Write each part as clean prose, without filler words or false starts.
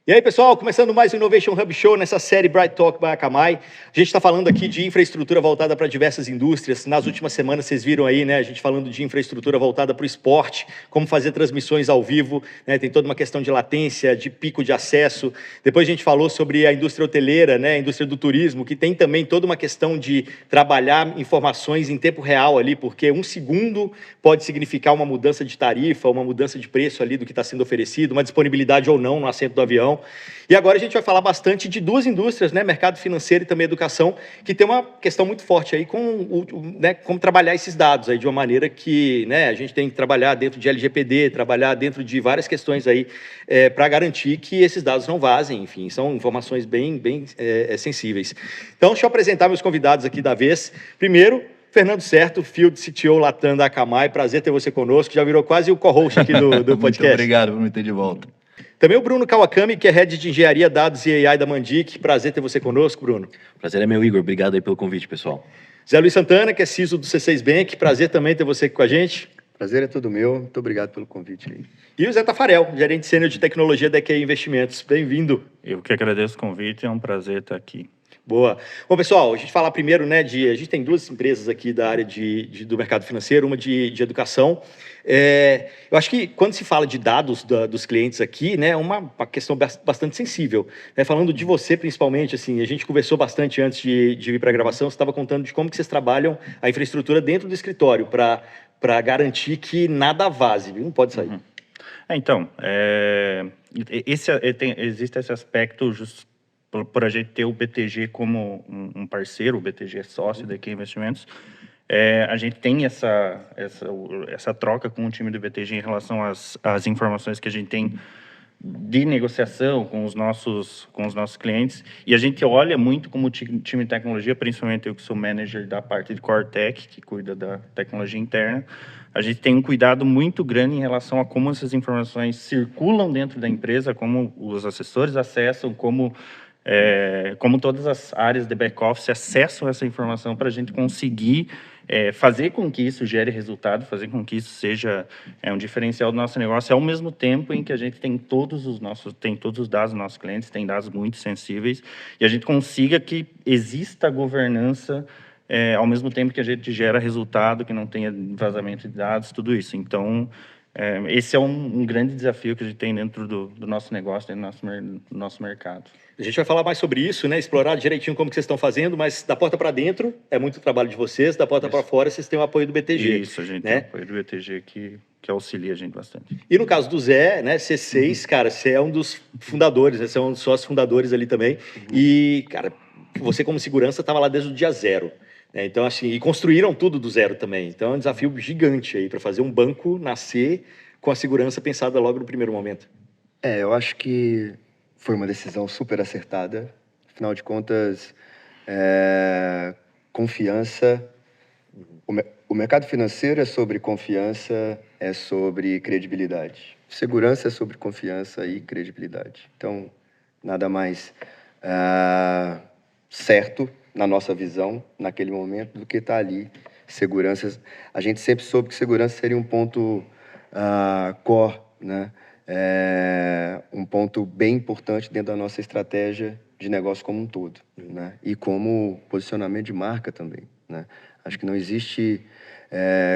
E aí, pessoal, começando mais um Innovation Hub Show nessa série Bright Talk by Akamai. A gente está falando aqui de infraestrutura voltada para diversas indústrias. Nas últimas semanas, vocês viram aí, né, a gente falando de infraestrutura voltada para o esporte, como fazer transmissões ao vivo, né, tem toda uma questão de latência, de pico de acesso. Depois a gente falou sobre a indústria hoteleira, né, a indústria do turismo, que tem também toda uma questão de trabalhar informações em tempo real ali, porque um segundo pode significar uma mudança de tarifa, uma mudança de preço ali do que está sendo oferecido, uma disponibilidade ou não no assento do avião. E agora a gente vai falar bastante de duas indústrias, né, mercado financeiro e também educação, que tem uma questão muito forte aí com né, como trabalhar esses dados aí de uma maneira que, né, a gente tem que trabalhar dentro de LGPD, trabalhar dentro de várias questões aí para garantir que esses dados não vazem, enfim, são informações bem sensíveis. Então, deixa eu apresentar meus convidados aqui da vez. Primeiro, Fernando Certo, Field CTO Latam da Akamai, prazer ter você conosco, já virou quase o co-host aqui do podcast. Muito obrigado por me ter de volta. Também o Bruno Kawakami, que é Head de Engenharia, Dados e AI da Mandic. Prazer ter você conosco, Bruno. Prazer é meu, Igor. Obrigado aí pelo convite, pessoal. Zé Luiz Santana, que é CISO do C6 Bank. Prazer também ter você aqui com a gente. Prazer é todo meu. Muito obrigado pelo convite aí. E o Zé Tafarel, Gerente Sênior de Tecnologia da EQI Investimentos. Bem-vindo. Eu que agradeço o convite, é um prazer estar aqui. Boa. Bom, pessoal, a gente falar primeiro, né, a gente tem duas empresas aqui da área do mercado financeiro, uma de educação. Eu acho que quando se fala de dados dos clientes aqui, né, é uma questão bastante sensível. Né, falando de você, principalmente, assim, a gente conversou bastante antes de vir para a gravação, você estava contando de como que vocês trabalham a infraestrutura dentro do escritório para garantir que nada vaze, viu? Não pode sair. Uhum. Existe esse aspecto por a gente ter o BTG como um parceiro, o BTG é sócio da EQI Investimentos, a gente tem essa troca com o time do BTG em relação às informações que a gente tem de negociação com os nossos clientes, e a gente olha muito como time de tecnologia, principalmente eu que sou manager da parte de Core Tech, que cuida da tecnologia interna, a gente tem um cuidado muito grande em relação a como essas informações circulam dentro da empresa, como os assessores acessam, como todas as áreas de back-office acessam essa informação para a gente conseguir fazer com que isso gere resultado, fazer com que isso seja um diferencial do nosso negócio, ao mesmo tempo em que a gente tem todos os dados dos nossos clientes, tem dados muito sensíveis, e a gente consiga que exista governança ao mesmo tempo que a gente gera resultado, que não tenha vazamento de dados, tudo isso. Então, esse é um grande desafio que a gente tem dentro do nosso negócio, dentro do nosso mercado. A gente vai falar mais sobre isso, né? Explorar direitinho como que vocês estão fazendo, mas da porta para dentro é muito trabalho de vocês, da porta para fora vocês têm o apoio do BTG. Isso, a gente né? tem o apoio do BTG que auxilia a gente bastante. E no caso do Zé, né, C6, cara, você é um dos fundadores, né? Você é um dos sócios fundadores ali também. E, cara, você como segurança estava lá desde o dia zero. Então, assim, e construíram tudo do zero também. Então, é um desafio gigante aí para fazer um banco nascer com a segurança pensada logo no primeiro momento. Eu acho que foi uma decisão super acertada. Afinal de contas, confiança. O mercado financeiro é sobre confiança, é sobre credibilidade. Segurança é sobre confiança e credibilidade. Então, nada mais certo na nossa visão, naquele momento, do que estar ali. Segurança, a gente sempre soube que segurança seria um ponto core, né? Um ponto bem importante dentro da nossa estratégia de negócio como um todo, né? E como posicionamento de marca também, né? Acho que não existe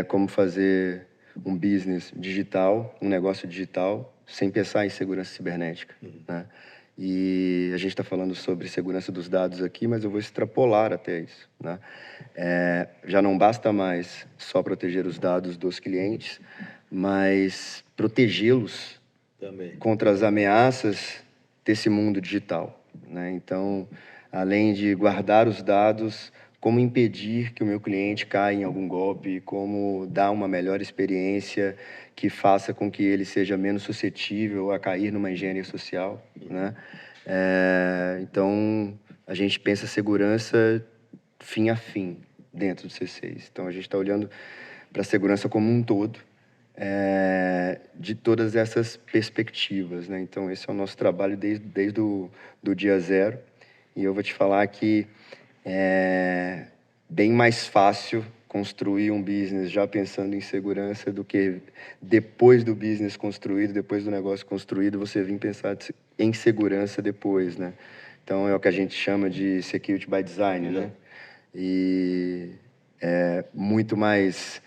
como fazer um business digital, um negócio digital, sem pensar em segurança cibernética, né? E a gente está falando sobre segurança dos dados aqui, mas eu vou extrapolar até isso, né? Já não basta mais só proteger os dados dos clientes, mas protegê-los contra as ameaças desse mundo digital, né? Então, além de guardar os dados, como impedir que o meu cliente caia em algum golpe, como dar uma melhor experiência que faça com que ele seja menos suscetível a cair numa engenharia social, né? Então, a gente pensa segurança fim a fim dentro do C6. Então, a gente está olhando para a segurança como um todo, de todas essas perspectivas, né? Então, esse é o nosso trabalho desde o dia zero. E eu vou te falar que bem mais fácil construir um business já pensando em segurança do que depois do business construído, depois do negócio construído, você vir pensar em segurança depois, né? Então, é o que a gente chama de security by design, né? E é muito mais,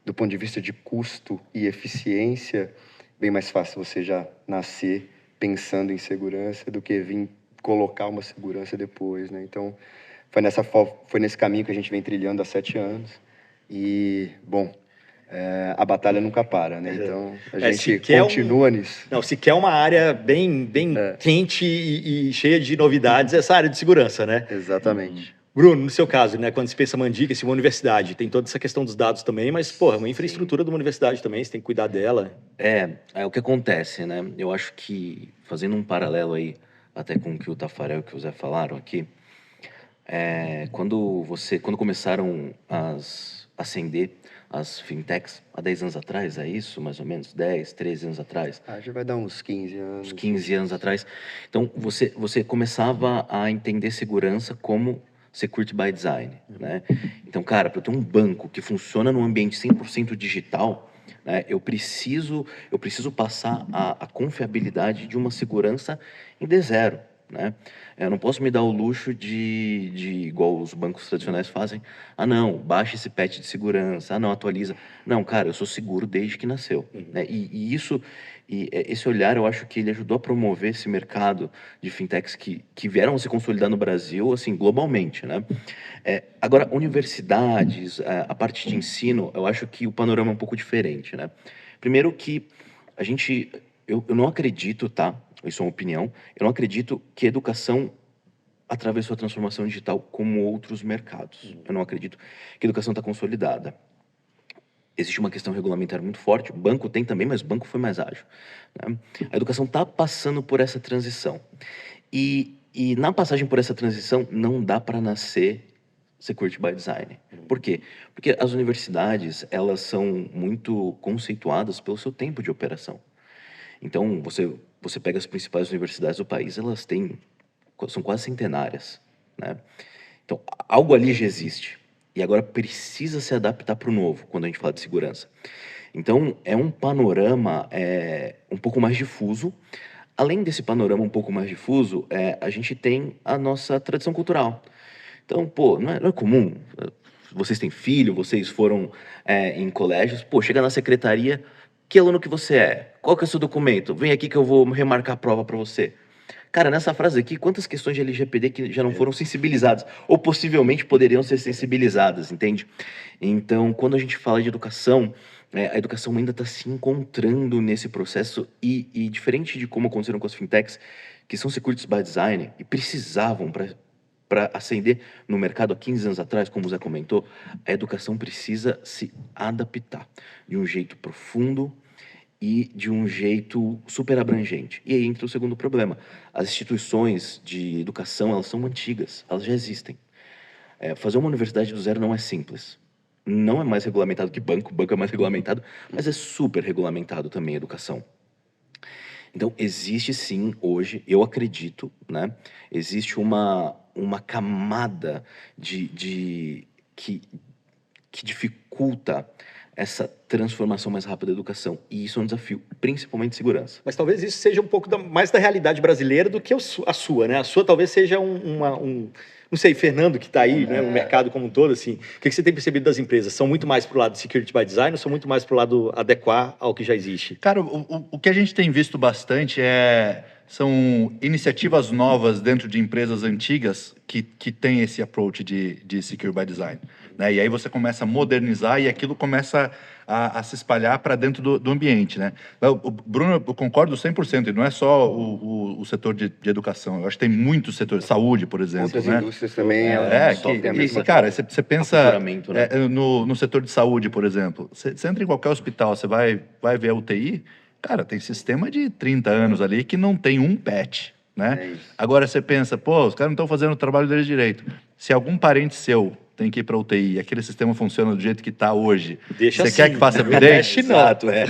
do ponto de vista de custo e eficiência, bem mais fácil você já nascer pensando em segurança do que vir colocar uma segurança depois, né? Então, foi nesse caminho que a gente vem trilhando há 7 anos. E, bom, a batalha nunca para, né? Então, a gente continua nisso. Não, se quer uma área bem quente e cheia de novidades, essa área de segurança, né? Exatamente. Bruno, no seu caso, né, quando se pensa Mandica, uma universidade, tem toda essa questão dos dados também, mas, porra, uma infraestrutura de uma universidade também, você tem que cuidar dela. É o que acontece, né? Eu acho que, fazendo um paralelo aí, até com o que o Tafarel e o que o Zé falaram aqui, quando começaram a ascender as fintechs, há 10 anos atrás, é isso? Mais ou menos? 10, 13 anos atrás? Já vai dar uns 15 anos. Uns 15 anos atrás. Então, você começava a entender segurança como security by design, né? Então, cara, para eu ter um banco que funciona num ambiente 100% digital, né, eu preciso passar a confiabilidade de uma segurança em D0, né? Eu não posso me dar o luxo de igual os bancos tradicionais fazem, não, baixa esse patch de segurança, não, atualiza. Não, cara, eu sou seguro desde que nasceu, né? E esse olhar, eu acho que ele ajudou a promover esse mercado de fintechs que vieram a se consolidar no Brasil, assim, globalmente, né? Agora, universidades, a parte de ensino, eu acho que o panorama é um pouco diferente, né? Primeiro que eu não acredito, tá? Isso é uma opinião, eu não acredito que a educação atravessou a transformação digital como outros mercados. Eu não acredito que a educação está consolidada. Existe uma questão regulamentar muito forte, o banco tem também, mas o banco foi mais ágil, né? A educação está passando por essa transição. E na passagem por essa transição, não dá para nascer security by design. Por quê? Porque as universidades, elas são muito conceituadas pelo seu tempo de operação. Então, você pega as principais universidades do país, elas são quase centenárias, né? Então, algo ali já existe. E agora precisa se adaptar para o novo, quando a gente fala de segurança. Então, é um panorama um pouco mais difuso. Além desse panorama um pouco mais difuso, a gente tem a nossa tradição cultural. Então, pô, não é comum. Vocês têm filho, vocês foram em colégios. Pô, chega na secretaria, que aluno que você é? Qual que é o seu documento? Vem aqui que eu vou remarcar a prova para você. Cara, nessa frase aqui, quantas questões de LGPD que já não foram sensibilizadas? Ou possivelmente poderiam ser sensibilizadas, entende? Então, quando a gente fala de educação, a educação ainda está se encontrando nesse processo e diferente de como aconteceram com as fintechs, que são securities by design e precisavam para ascender no mercado há 15 anos atrás, como o Zé comentou, a educação precisa se adaptar de um jeito profundo e de um jeito super abrangente. E aí entra o segundo problema. As instituições de educação, elas são antigas, elas já existem. Fazer uma universidade do zero não é simples. Não é mais regulamentado que banco é mais regulamentado, mas é super regulamentado também a educação. Então, existe sim, hoje, eu acredito, né? Existe uma camada que dificulta essa transformação mais rápida da educação. E isso é um desafio, principalmente segurança. Mas talvez isso seja um pouco mais da realidade brasileira do que a sua, né? A sua talvez seja não sei, Fernando, que está aí, né? O mercado como um todo, assim. O que você tem percebido das empresas? São muito mais para o lado de security by design ou são muito mais para o lado adequar ao que já existe? Cara, o que a gente tem visto bastante são iniciativas novas dentro de empresas antigas que têm esse approach de secure by design, né? E aí você começa a modernizar e aquilo começa a se espalhar para dentro do ambiente, né? O Bruno, eu concordo 100%, e não é só o setor de educação, eu acho que tem muito setor, saúde, por exemplo, Outras né? indústrias também cara, você pensa né? no setor de saúde, por exemplo, você entra em qualquer hospital, você vai ver a UTI, cara, tem sistema de 30 anos ali que não tem um patch, né? Agora você pensa, pô, os caras não estão fazendo o trabalho deles direito. Se algum parente seu tem que ir para UTI e aquele sistema funciona do jeito que está hoje, deixa você assim, quer que faça update? Mexe não. Exato, né?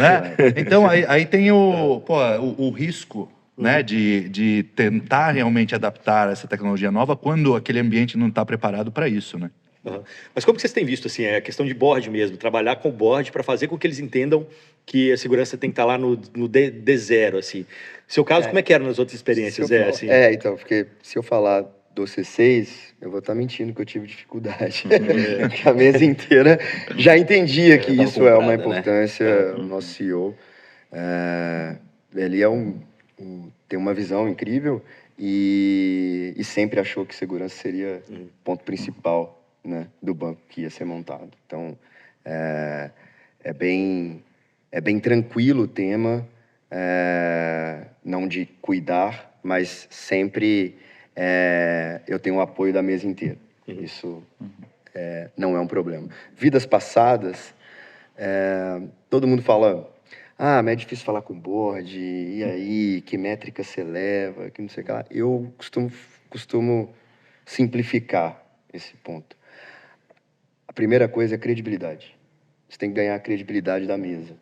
Então, aí tem o risco né? De tentar realmente adaptar essa tecnologia nova quando aquele ambiente não está preparado para isso, né? Uhum. Mas como que vocês têm visto, assim, a questão de board mesmo, trabalhar com o board para fazer com que eles entendam que a segurança tem que estar lá no D0, assim. Seu caso, como é que era nas outras experiências? Assim? Então, porque se eu falar do C6, eu vou estar mentindo que eu tive dificuldade. Porque a mesa inteira já entendia que tava isso é uma comprada, né? importância, o nosso CEO. Ele tem uma visão incrível e sempre achou que segurança seria ponto principal, né, do banco que ia ser montado. Então, é bem tranquilo o tema, não de cuidar, mas sempre eu tenho o apoio da mesa inteira. Isso não é um problema. Vidas passadas, todo mundo fala, mas é difícil falar com o board, e aí, que métrica você leva, que não sei o que lá. Eu costumo simplificar esse ponto. A primeira coisa é credibilidade. Você tem que ganhar a credibilidade da mesa.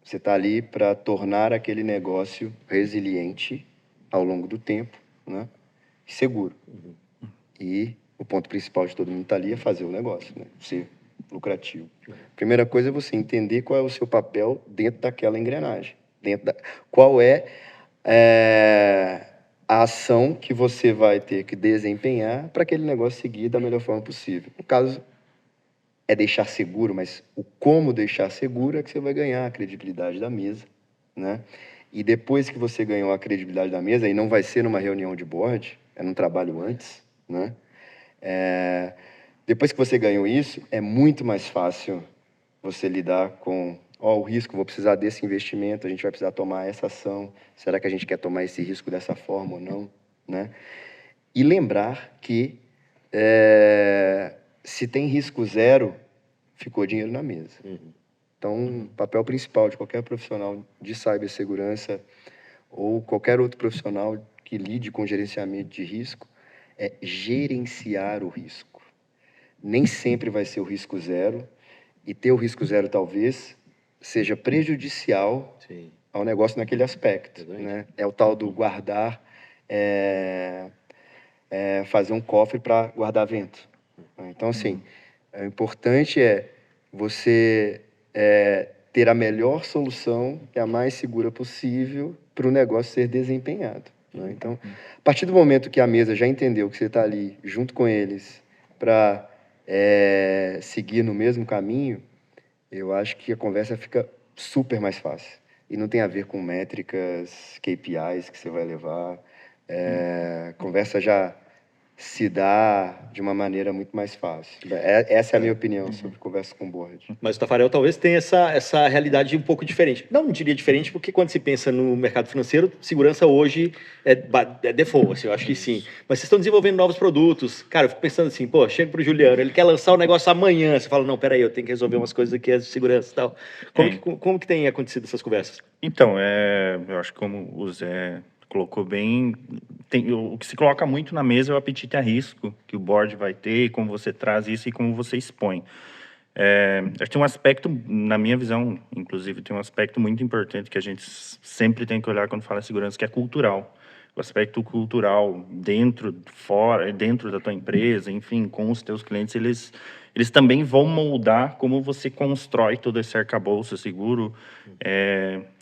Você está ali para tornar aquele negócio resiliente ao longo do tempo, né? E seguro. E o ponto principal de todo mundo estar ali é fazer o negócio, né? Ser lucrativo. Primeira coisa é você entender qual é o seu papel dentro daquela engrenagem. Qual é a ação que você vai ter que desempenhar para aquele negócio seguir da melhor forma possível. No caso, é deixar seguro, mas o como deixar seguro é que você vai ganhar a credibilidade da mesa, né? E depois que você ganhou a credibilidade da mesa, e não vai ser numa reunião de board, é num trabalho antes, né? Depois que você ganhou isso, é muito mais fácil você lidar com o risco, vou precisar desse investimento, a gente vai precisar tomar essa ação, será que a gente quer tomar esse risco dessa forma ou não, né? E lembrar que se tem risco zero, ficou dinheiro na mesa. Então, o papel principal de qualquer profissional de cibersegurança ou qualquer outro profissional que lide com gerenciamento de risco é gerenciar o risco. Nem sempre vai ser o risco zero, e ter o risco zero talvez seja prejudicial ao negócio naquele aspecto, né? É o tal do guardar, fazer um cofre para guardar vento. Então, assim, o importante é você ter a melhor solução, que é a mais segura possível, para o negócio ser desempenhado, né? Então, a partir do momento que a mesa já entendeu que você está ali junto com eles para seguir no mesmo caminho, eu acho que a conversa fica super mais fácil. E não tem a ver com métricas, KPIs que você vai levar. A conversa já se dá de uma maneira muito mais fácil. Essa é a minha opinião sobre conversa com board. Mas o Tafarel talvez tenha essa realidade um pouco diferente. Não diria diferente, porque quando se pensa no mercado financeiro, segurança hoje é default, assim, eu acho que sim. Mas vocês estão desenvolvendo novos produtos. Cara, eu fico pensando assim, chega pro Juliano, ele quer lançar o negócio amanhã. Você fala, não, peraí, eu tenho que resolver umas coisas aqui, as de segurança e tal. Como que tem acontecido essas conversas? Então, eu acho que como o Zé colocou bem, o que se coloca muito na mesa é o apetite a risco que o board vai ter, como você traz isso e como você expõe. Acho que tem um aspecto, na minha visão, inclusive, tem um aspecto muito importante que a gente sempre tem que olhar quando fala em segurança, que é cultural. O aspecto cultural dentro, fora, dentro da tua empresa, enfim, com os teus clientes, eles também vão moldar como você constrói todo esse arcabouço seguro,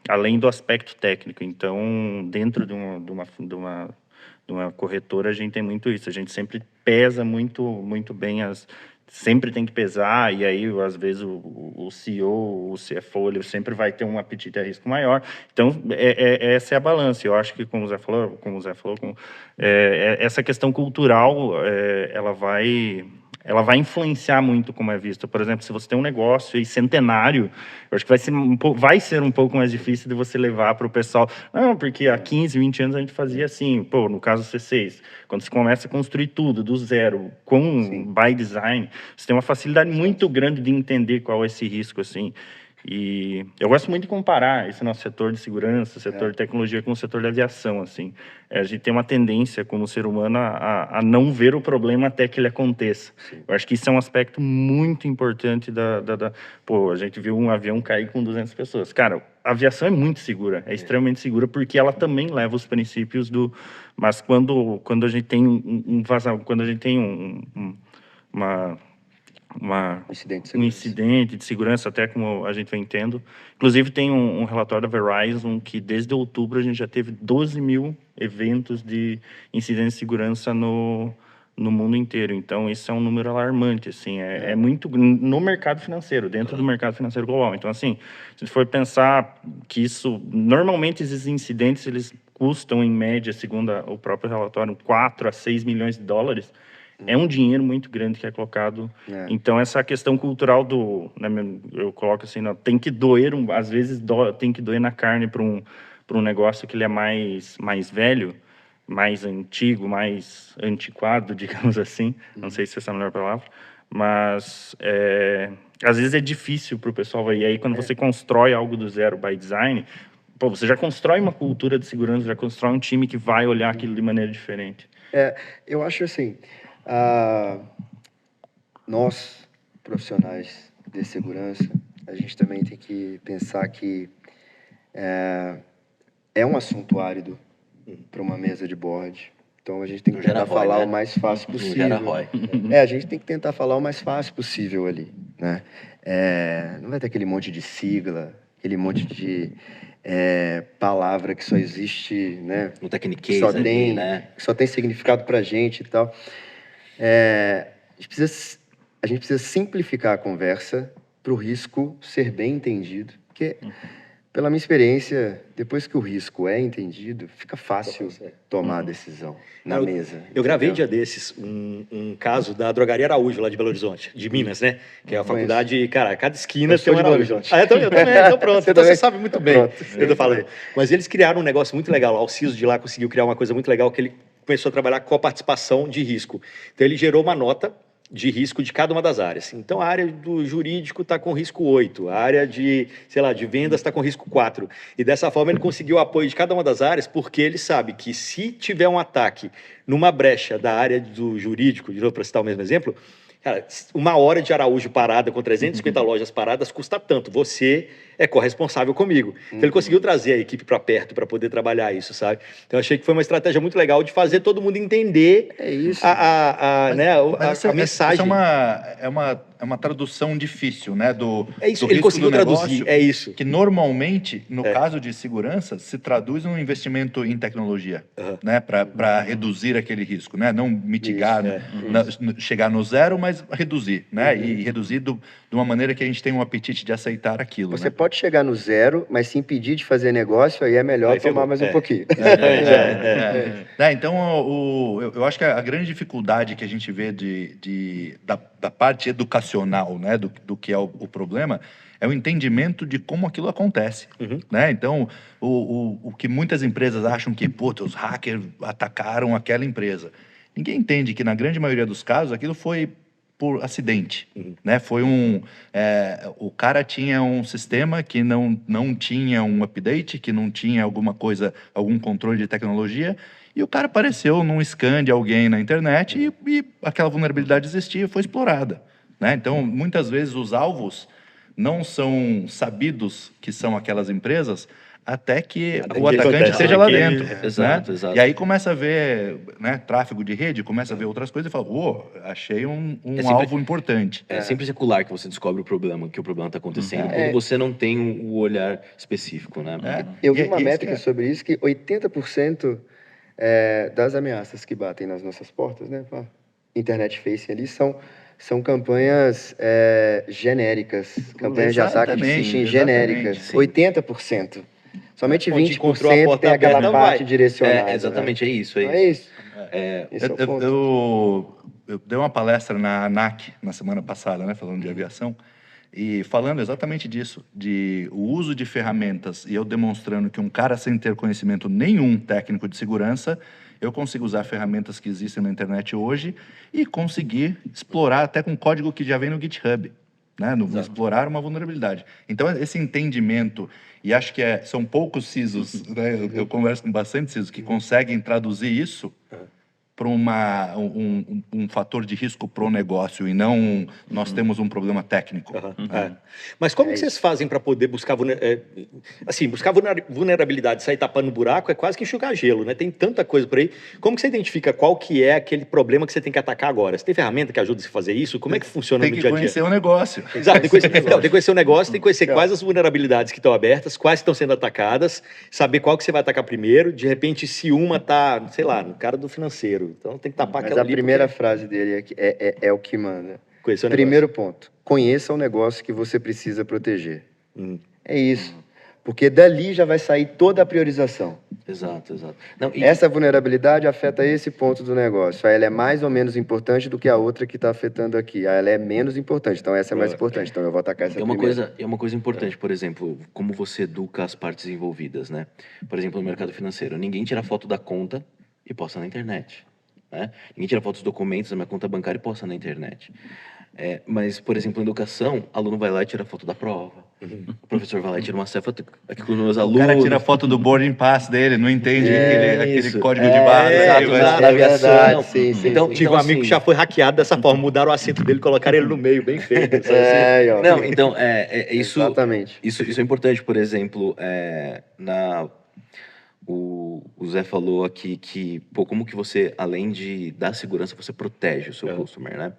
além do aspecto técnico. Então, dentro de uma corretora, a gente tem muito isso. A gente sempre pesa muito bem sempre tem que pesar, e aí, às vezes, o CEO, o CFO, ele sempre vai ter um apetite a risco maior. Então, essa é a balança. Eu acho que, como o Zé falou, essa questão cultural, ela vai influenciar muito como é visto. Por exemplo, se você tem um negócio aí centenário, eu acho que vai ser um pouco mais difícil de você levar para o pessoal. Não, porque há 15, 20 anos a gente fazia assim. No caso do C6, quando você começa a construir tudo do zero, by design, você tem uma facilidade muito grande de entender qual é esse risco, assim. E eu gosto muito de comparar esse nosso setor de segurança, setor de tecnologia com o setor da aviação, assim. A gente tem uma tendência, como ser humano, a não ver o problema até que ele aconteça. Eu acho que isso é um aspecto muito importante Pô, a gente viu um avião cair com 200 pessoas. Cara, a aviação é muito segura, é extremamente segura, porque ela também leva os princípios do... Mas quando a gente tem um vazamento, quando a gente tem um incidente de segurança, até como a gente vem tendo. Inclusive, tem um relatório da Verizon que, desde outubro, a gente já teve 12 mil eventos de incidentes de segurança no mundo inteiro. Então, isso é um número alarmante, assim, é muito no mercado financeiro, dentro do mercado financeiro global. Então, assim, se for pensar que isso, normalmente esses incidentes, eles custam, em média, segundo o próprio relatório, 4 a 6 milhões de dólares. É um dinheiro muito grande que é colocado. Então, essa questão cultural né, eu coloco assim, tem que doer, às vezes tem que doer na carne para um negócio que ele é mais velho, mais antigo, mais antiquado, digamos assim. Não sei se essa é a melhor palavra. Mas, às vezes é difícil para o pessoal. E aí, quando você constrói algo do zero by design, pô, você já constrói uma cultura de segurança, já constrói um time que vai olhar aquilo de maneira diferente. Eu acho assim, nós, profissionais de segurança, a gente também tem que pensar que é um assunto árido para uma mesa de board. Então, a gente tem que tentar falar o mais fácil possível. Gera ROI. A gente tem que tentar falar o mais fácil possível ali, né? Não vai ter aquele monte de sigla, aquele monte de palavra que só existe, né? No Techniquez ali, né? Que só tem significado para a gente e tal. A gente precisa simplificar a conversa para o risco ser bem entendido, porque, pela minha experiência, depois que o risco é entendido, fica fácil tomar a decisão na mesa. Eu gravei entendeu? dia desses um caso da Drogaria Araújo, lá de Belo Horizonte, de Minas, né? Que é a faculdade, cara, cada esquina Eu tem sou um de Belo Araújo. Horizonte. Eu também, então pronto. Você Então você também? sabe muito bem Pronto. o que eu tô falando. Mas eles criaram um negócio muito legal. O Alciso de lá conseguiu criar uma coisa muito legal, que ele começou a trabalhar com a participação de risco. Então ele gerou uma nota de risco de cada uma das áreas. Então, a área do jurídico está com risco 8, a área de, sei lá, de vendas está com risco 4. E dessa forma ele conseguiu o apoio de cada uma das áreas, porque ele sabe que se tiver um ataque numa brecha da área do jurídico, de novo para citar o mesmo exemplo, cara, 1 hora de Araújo parada com 350 lojas paradas custa tanto. Você é corresponsável comigo. Então, ele conseguiu trazer a equipe para perto para poder trabalhar isso, sabe? Então, eu achei que foi uma estratégia muito legal de fazer todo mundo entender a mensagem. Isso é uma tradução difícil, né? É isso, do ele risco conseguiu do negócio, traduzir, é isso. Que normalmente, no caso de segurança, se traduz num investimento em tecnologia, né? Para reduzir aquele risco, né? Não mitigar, chegar no zero, mas reduzir, né? E reduzir de uma maneira que a gente tem um apetite de aceitar aquilo. Você né? pode chegar no zero, mas se impedir de fazer negócio, aí é melhor Aí tomar ferrou. mais um pouquinho. Então, eu acho que a grande dificuldade que a gente vê da parte educacional, né, do que é o problema, é o entendimento de como aquilo acontece. Né? Então, o que muitas empresas acham que, os hackers atacaram aquela empresa. Ninguém entende que, na grande maioria dos casos, aquilo foi por acidente, né? Foi o cara tinha um sistema que não tinha um update, que não tinha algum controle de tecnologia, e o cara apareceu num scan de alguém na internet e aquela vulnerabilidade existia e foi explorada, né? Então, muitas vezes os alvos não são sabidos que são aquelas empresas, até que o atacante esteja lá dentro. Exato, né? exato. E aí começa a ver, né, tráfego de rede, começa a ver outras coisas e fala, achei um alvo importante. É sempre secular que você descobre o problema, que o problema está acontecendo, quando você não tem o olhar específico, né? Eu vi uma métrica sobre isso, que 80% das ameaças que batem nas nossas portas, né, internet facing ali, são campanhas genéricas, campanhas de ataque de phishing genéricas. Sim. 80%. Somente Onde 20% encontrou a porta tem aquela aberta, parte vai. direcionada. Exatamente, né? é isso. É isso. É, Esse é o ponto. Eu dei uma palestra na ANAC na semana passada, né, falando de aviação, e falando exatamente disso, de o uso de ferramentas, e eu demonstrando que um cara sem ter conhecimento nenhum técnico de segurança, eu consigo usar ferramentas que existem na internet hoje e conseguir explorar até com código que já vem no GitHub. Né? Então, muitas vezes, né? No explorar uma vulnerabilidade. Então, esse entendimento, e acho que são poucos CISOs, né? Eu converso com bastante CISOs que conseguem traduzir isso para um fator de risco para o negócio e não nós temos um problema técnico. Mas como que vocês fazem para poder buscar buscar vulnerabilidade, sair tapando buraco é quase que enxugar gelo, né? Tem tanta coisa por aí. Como que você identifica qual que é aquele problema que você tem que atacar agora? Você tem ferramenta que ajuda você a fazer isso? Como é que funciona no dia a dia? Tem que conhecer o negócio. Exato, tem que conhecer o negócio, tem que conhecer quais as vulnerabilidades que estão abertas, quais estão sendo atacadas, saber qual que você vai atacar primeiro. De repente, se uma tá, sei lá, no cara do financeiro, então tem que tapar Mas aquela a ali. primeira frase dele é o que manda. Conhecer o Primeiro ponto, conheça o negócio que você precisa proteger. É isso. Porque dali já vai sair toda a priorização. Exato. Não, Essa vulnerabilidade afeta esse ponto do negócio. Aí ela é mais ou menos importante do que a outra que está afetando aqui. Aí ela é menos importante, então essa é mais importante. Então eu vou atacar essa primeira. É uma coisa importante, por exemplo, como você educa as partes envolvidas, né? Por exemplo, no mercado financeiro, ninguém tira foto da conta e posta na internet, né? Ninguém tira foto dos documentos da minha conta bancária e posta na internet. Mas, por exemplo, em educação, aluno vai lá e tira foto da prova. O professor vai lá e tira uma selfie aqui com os meus alunos. O cara tira foto do boarding pass dele, não entende aquele código de barra. barra. Exato, verdade, sim. Então, tive um amigo que já foi hackeado dessa forma, mudaram o assento dele, colocaram ele no meio, bem feito. Não, então, isso, Exatamente. Isso é importante, por exemplo, o Zé falou aqui que, pô, como que você, além de dar segurança, você protege o seu customer, né?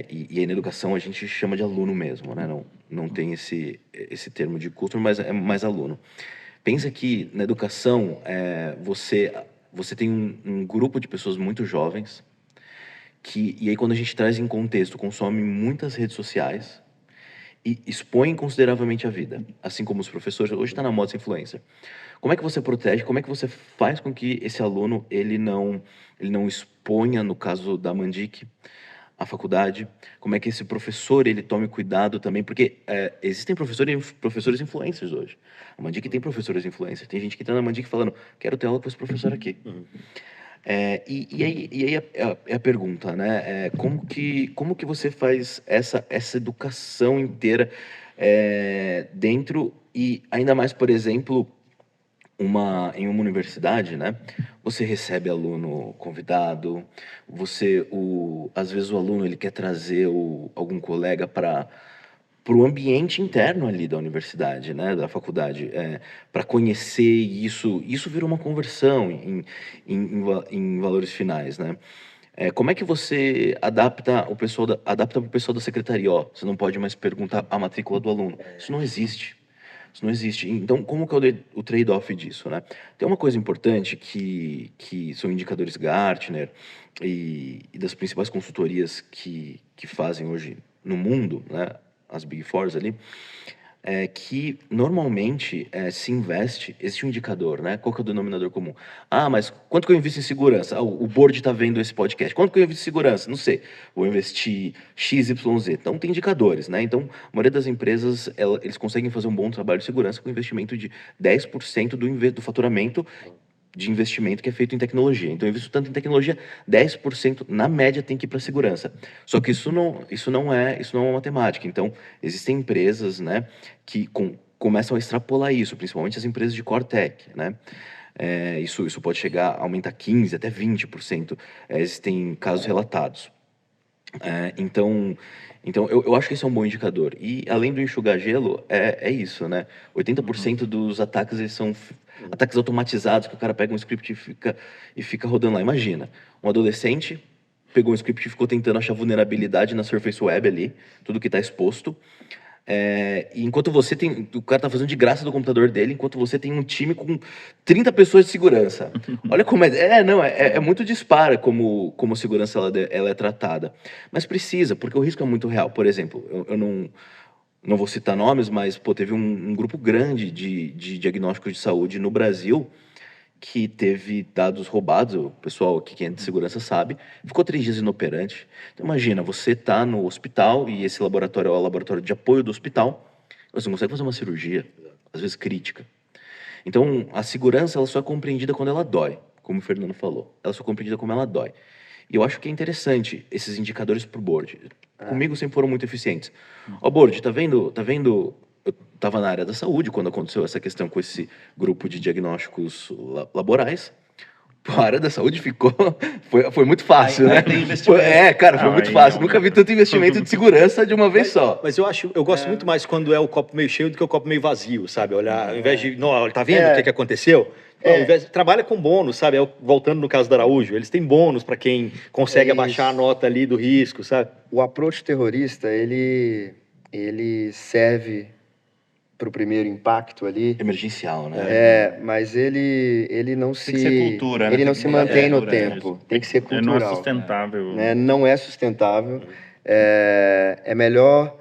E aí na educação a gente chama de aluno mesmo, né? Não tem esse termo de customer, mas é mais aluno. Pensa que na educação você tem um grupo de pessoas muito jovens e aí quando a gente traz em contexto, consome muitas redes sociais e expõe consideravelmente a vida, assim como os professores. Hoje está na moda essa influencer. Como é que você protege? Como é que você faz com que esse aluno ele não exponha, no caso da Mandic, a faculdade? Como é que esse professor ele tome cuidado também? Porque existem professores influencers hoje. A Mandic tem professores influencers. Tem gente que está na Mandic falando, quero ter aula com esse professor aqui. E aí é a pergunta, né? Como que você faz essa educação inteira dentro e ainda mais, por exemplo, em uma universidade, né? Você recebe aluno convidado, às vezes o aluno ele quer trazer algum colega para o ambiente interno ali da universidade, né? Da faculdade, para conhecer isso. Isso vira uma conversão em valores finais, né? Como é que você adapta para o pessoal da secretaria? Você não pode mais perguntar a matrícula do aluno. Isso não existe. Isso não existe. Então, como que é o trade-off disso, né? Tem uma coisa importante que são indicadores Gartner e das principais consultorias que fazem hoje no mundo, né? As Big Fours ali, que normalmente se investe, existe um indicador, né? Qual que é o denominador comum? Mas quanto que eu invisto em segurança? O board está vendo esse podcast. Quanto que eu invisto em segurança? Não sei. Vou investir XYZ. Então, tem indicadores, né? Então, a maioria das empresas, eles conseguem fazer um bom trabalho de segurança com investimento de 10% do faturamento de investimento que é feito em tecnologia. Então, eu invisto tanto em tecnologia, 10% na média tem que ir para segurança. Só que isso não é uma matemática. Então, existem empresas, né, que começam a extrapolar isso, principalmente as empresas de core tech, né? Isso pode chegar a aumentar 15% até 20%. Existem casos relatados. Então eu acho que esse é um bom indicador. E além do enxugar gelo, é isso, né? 80% dos ataques eles são ataques automatizados, que o cara pega um script e fica rodando lá. Imagina, um adolescente pegou um script e ficou tentando achar vulnerabilidade na Surface Web ali, tudo que está exposto. E enquanto o cara tá fazendo de graça do computador dele, enquanto você tem um time com 30 pessoas de segurança. Olha como é muito dispara como segurança ela é tratada. Mas precisa, porque o risco é muito real. Por exemplo, eu não vou citar nomes, mas teve um grupo grande de diagnósticos de saúde no Brasil que teve dados roubados, o pessoal aqui que é de segurança sabe, ficou 3 dias inoperante. Então imagina, você está no hospital e esse laboratório é o laboratório de apoio do hospital, você não consegue fazer uma cirurgia, às vezes crítica. Então a segurança ela só é compreendida quando ela dói, como o Fernando falou. Ela só é compreendida como ela dói. E eu acho que é interessante esses indicadores para o board. comigo sempre foram muito eficientes. Ó, Bord, tá vendo? Eu estava na área da saúde quando aconteceu essa questão com esse grupo de diagnósticos laborais. A área da saúde foi muito fácil, Aí né? tem investimento. Cara, foi Não, muito aí fácil. não, Nunca né? vi tanto investimento de segurança de uma vez só. Mas eu gosto muito mais quando é o copo meio cheio do que o copo meio vazio, sabe? Olhar, ao invés de, não, tá vendo o que aconteceu? Não, ao invés trabalha com bônus, sabe? Voltando no caso da Araújo, eles têm bônus para quem consegue abaixar a nota ali do risco, sabe? O approach terrorista, ele serve para o primeiro impacto ali, Emergencial, né? mas ele não se... que ser cultura, né? Ele não Tem que se mudar a mantém no cultura, tempo. Tem que ser Não é cultural. sustentável. Né? Não é sustentável. É melhor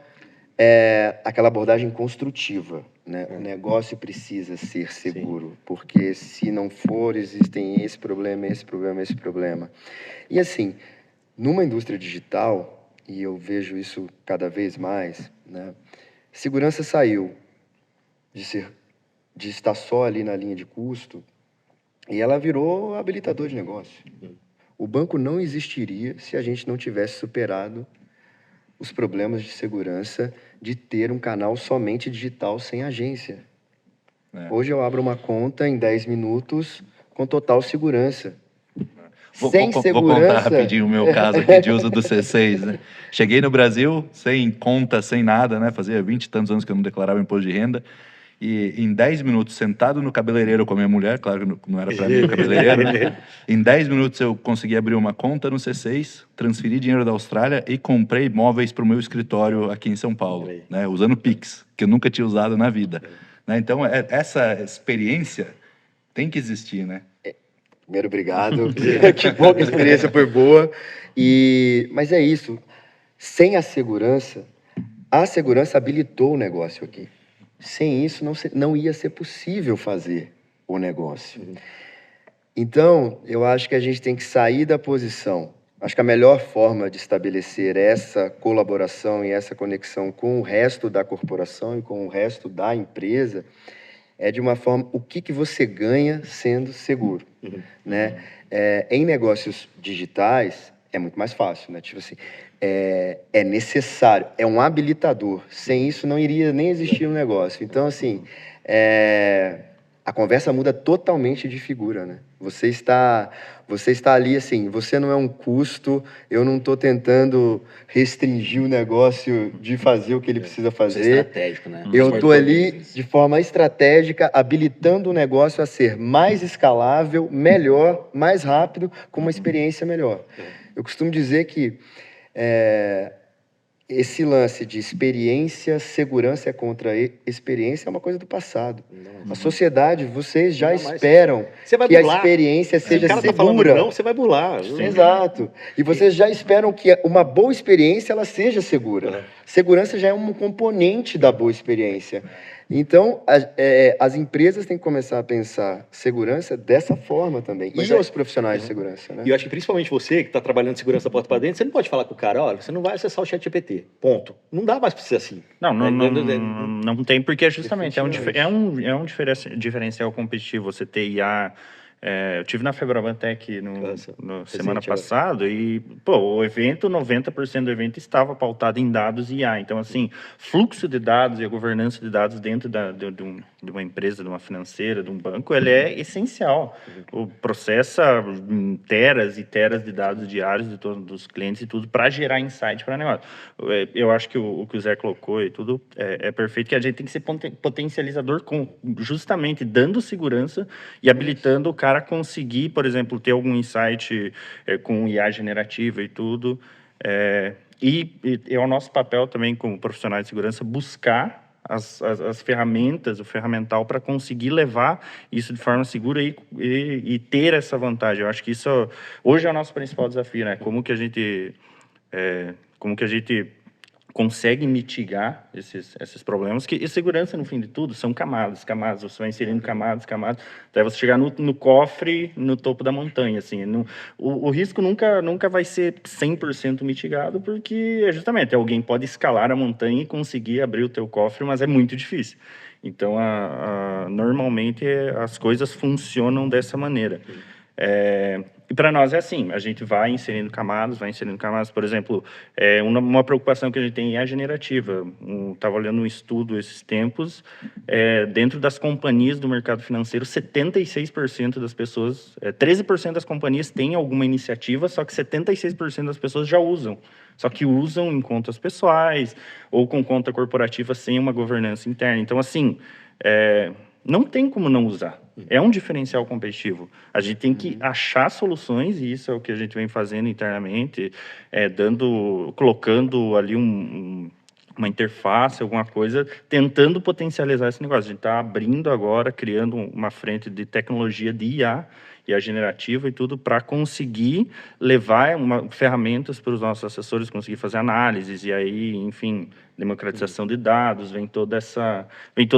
aquela abordagem construtiva. Né? O negócio precisa ser seguro, porque se não for, existem esse problema, esse problema, esse problema. E assim, numa indústria digital, e eu vejo isso cada vez mais, né? Segurança saiu de estar só ali na linha de custo e ela virou habilitador de negócio. O banco não existiria se a gente não tivesse superado os problemas de segurança de ter um canal somente digital sem agência. Hoje eu abro uma conta em 10 minutos com total segurança. Vou segurança... contar rapidinho o meu caso aqui de uso do C6, né? Cheguei no Brasil sem conta, sem nada, né? Fazia 20 e tantos anos que eu não declarava imposto de renda. E em 10 minutos, sentado no cabeleireiro com a minha mulher, claro que não era para mim o cabeleireiro, né? Em 10 minutos eu consegui abrir uma conta no C6, transferi dinheiro da Austrália e comprei móveis para o meu escritório aqui em São Paulo, né? Usando Pix, que eu nunca tinha usado na vida. Né? Então, essa experiência tem que existir, né? Primeiro, obrigado. Que bom que a experiência foi boa. Mas é isso. Sem a segurança habilitou o negócio aqui. Sem isso, não ia ser possível fazer o negócio. Então, eu acho que a gente tem que sair da posição. Acho que a melhor forma de estabelecer essa colaboração e essa conexão com o resto da corporação e com o resto da empresa é de uma forma, o que você ganha sendo seguro, né? Em negócios digitais, é muito mais fácil, né? Tipo assim, é necessário, é um habilitador. Sem isso, não iria nem existir um negócio. Então, assim, a conversa muda totalmente de figura, né? Você está ali, assim, você não é um custo, eu não estou tentando restringir o negócio de fazer o que ele precisa fazer. Você é estratégico, né? Eu estou ali de forma estratégica, habilitando o negócio a ser mais escalável, melhor, mais rápido, com uma experiência melhor. Eu costumo dizer que esse lance de experiência, segurança é contra experiência é uma coisa do passado. A sociedade, vocês já esperam que a experiência seja segura. Se o cara tá falando não, você vai burlar. Exato. E vocês já esperam que uma boa experiência ela seja segura. Segurança já é um componente da boa experiência. Então, as empresas têm que começar a pensar segurança dessa forma também. E os profissionais de segurança, né? E eu acho que principalmente você, que está trabalhando segurança da porta para dentro, você não pode falar com o cara, olha, você não vai acessar o ChatGPT, ponto. Não dá mais para ser assim. Não tem, porque justamente é um diferencial competitivo você ter IA. Eu tive na Febrabantec no semana passada e, o evento, 90% do evento estava pautado em dados e IA. Então, assim, fluxo de dados e a governança de dados dentro de uma empresa, de uma financeira, de um banco, ele é essencial. Processa teras e teras de dados diários de todos os clientes e tudo para gerar insight para negócio. Eu acho que o que o Zé colocou e tudo é perfeito, que a gente tem que ser potencializador justamente dando segurança e habilitando o cara a conseguir, por exemplo, ter algum insight com IA generativa e tudo. E é o nosso papel também como profissionais de segurança buscar as ferramentas, o ferramental para conseguir levar isso de forma segura e ter essa vantagem. Eu acho que isso hoje é o nosso principal desafio, né? Como que a gente consegue mitigar esses problemas, e segurança, no fim de tudo, são camadas, você vai inserindo camadas, até você chegar no cofre, no topo da montanha, assim. O risco nunca vai ser 100% mitigado, porque, justamente, alguém pode escalar a montanha e conseguir abrir o teu cofre, mas é muito difícil. Então, normalmente, as coisas funcionam dessa maneira. E para nós é assim, a gente vai inserindo camadas, por exemplo, uma preocupação que a gente tem é a generativa. Estava olhando um estudo esses tempos, dentro das companhias do mercado financeiro, 76% das pessoas, 13% das companhias têm alguma iniciativa, só que 76% das pessoas já usam. Só que usam em contas pessoais ou com conta corporativa sem uma governança interna. Então, assim, não tem como não usar. É um diferencial competitivo. A gente tem que achar soluções, e isso é o que a gente vem fazendo internamente, colocando ali uma interface, alguma coisa, tentando potencializar esse negócio. A gente está abrindo agora, criando uma frente de tecnologia de IA e a generativa e tudo para conseguir levar ferramentas para os nossos assessores conseguir fazer análises e aí, enfim, democratização de dados, vem todo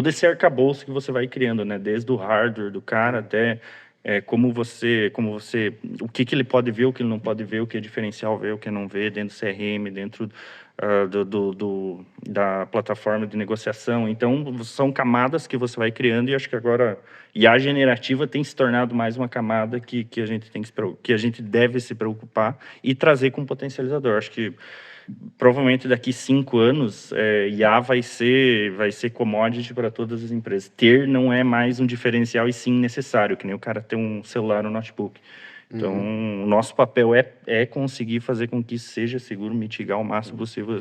esse arcabouço que você vai criando, né? Desde o hardware do cara até o que ele pode ver, o que ele não pode ver, o que é diferencial ver, o que não vê dentro do CRM, dentro da plataforma de negociação. Então, são camadas que você vai criando e acho que agora a generativa tem se tornado mais uma camada que a gente que a gente deve se preocupar e trazer como potencializador. Acho que provavelmente daqui 5 anos, IA vai ser commodity para todas as empresas. Ter não é mais um diferencial e sim necessário, que nem o cara ter um celular ou notebook. Então, o nosso papel é conseguir fazer com que isso seja seguro, mitigar o máximo possível